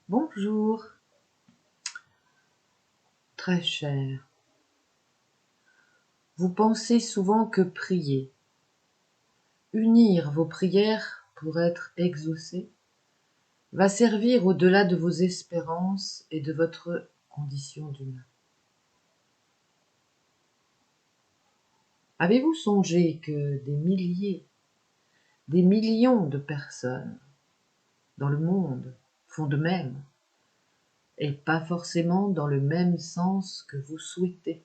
Bonjour, très cher. Vous pensez souvent que prier, unir vos prières pour être exaucées, va servir au-delà de vos espérances et de votre condition d'humain. Avez-vous songé que des milliers, des millions de personnes dans le monde font de même, et pas forcément dans le même sens que vous souhaitez?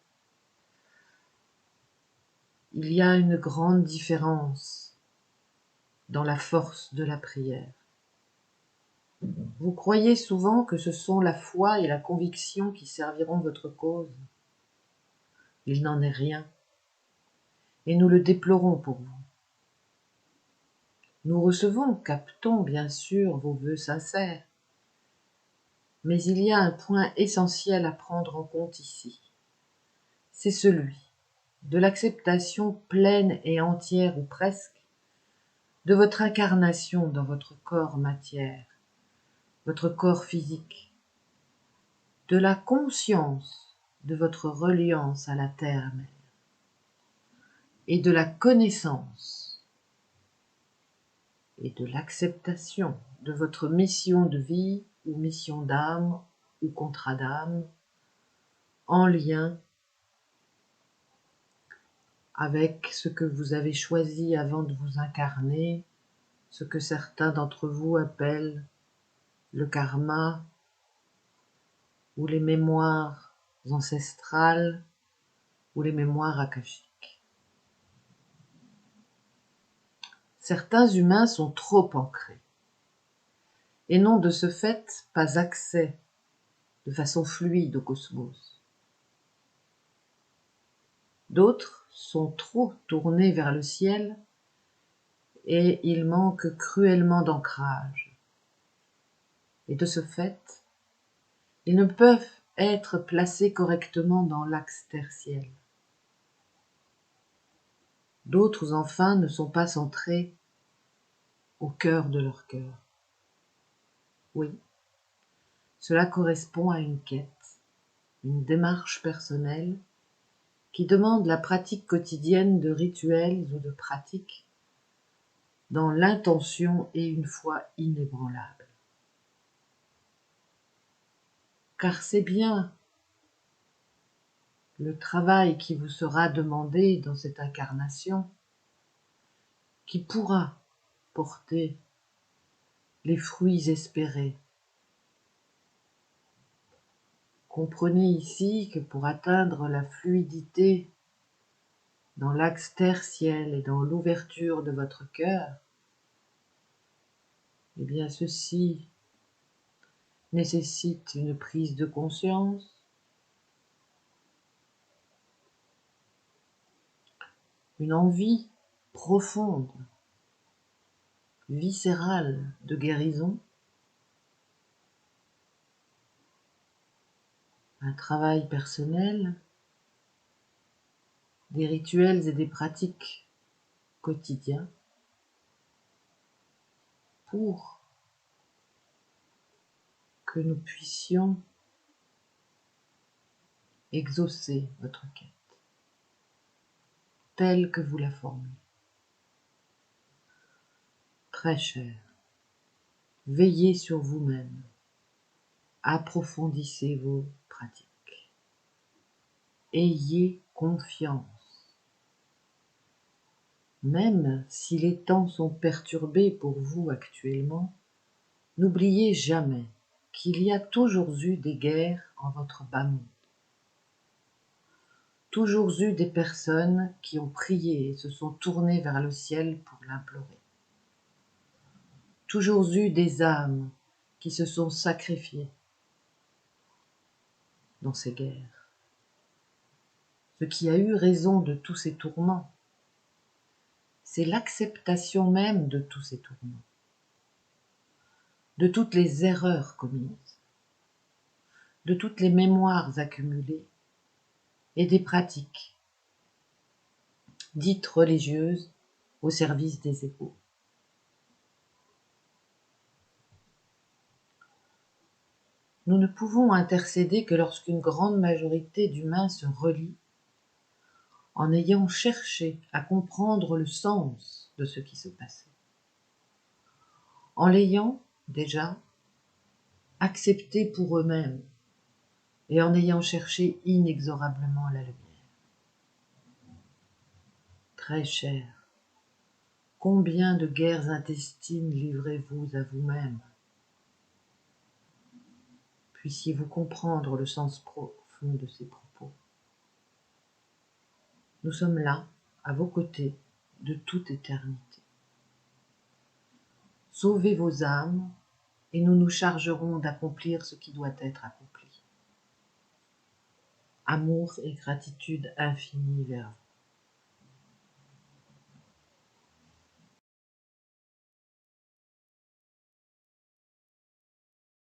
Il y a une grande différence dans la force de la prière. Vous croyez souvent que ce sont la foi et la conviction qui serviront votre cause. Il n'en est rien, et nous le déplorons pour vous. Nous recevons, captons bien sûr vos vœux sincères, mais il y a un point essentiel à prendre en compte ici. C'est celui de l'acceptation pleine et entière, ou presque, de votre incarnation dans votre corps matière, votre corps physique, de la conscience de votre reliance à la terre-mère, et de la connaissance et de l'acceptation de votre mission de vie ou mission d'âme ou contrat d'âme en lien avec ce que vous avez choisi avant de vous incarner, ce que certains d'entre vous appellent le karma ou les mémoires ancestrales ou les mémoires akashiques. Certains humains sont trop ancrés et n'ont de ce fait pas accès de façon fluide au cosmos. D'autres sont trop tournés vers le ciel et ils manquent cruellement d'ancrage. Et de ce fait, ils ne peuvent être placés correctement dans l'axe tertiel. D'autres, enfin, ne sont pas centrés au cœur de leur cœur. Oui, cela correspond à une quête, une démarche personnelle qui demande la pratique quotidienne de rituels ou de pratiques dans l'intention et une foi inébranlable. Car c'est bien le travail qui vous sera demandé dans cette incarnation qui pourra porter les fruits espérés. Comprenez ici que pour atteindre la fluidité dans l'axe tertiel et dans l'ouverture de votre cœur, eh bien ceci nécessite une prise de conscience, une envie profonde, viscérale de guérison, un travail personnel, des rituels et des pratiques quotidiens pour que nous puissions exaucer votre quête, telle que vous la formez. Très cher, veillez sur vous-même, approfondissez vos pratiques, ayez confiance. Même si les temps sont perturbés pour vous actuellement, n'oubliez jamais qu'il y a toujours eu des guerres en votre bas monde. Toujours eu des personnes qui ont prié et se sont tournées vers le ciel pour l'implorer. Toujours eu des âmes qui se sont sacrifiées dans ces guerres. Ce qui a eu raison de tous ces tourments, c'est l'acceptation même de tous ces tourments, de toutes les erreurs commises, de toutes les mémoires accumulées et des pratiques dites religieuses au service des égaux. Nous ne pouvons intercéder que lorsqu'une grande majorité d'humains se relie en ayant cherché à comprendre le sens de ce qui se passait, en l'ayant déjà accepté pour eux-mêmes et en ayant cherché inexorablement la lumière. Très cher, combien de guerres intestines livrez-vous à vous-même? Puissiez-vous comprendre le sens profond de ces propos. Nous sommes là, à vos côtés, de toute éternité. Sauvez vos âmes, et nous nous chargerons d'accomplir ce qui doit être accompli. Amour et gratitude infinie vers vous.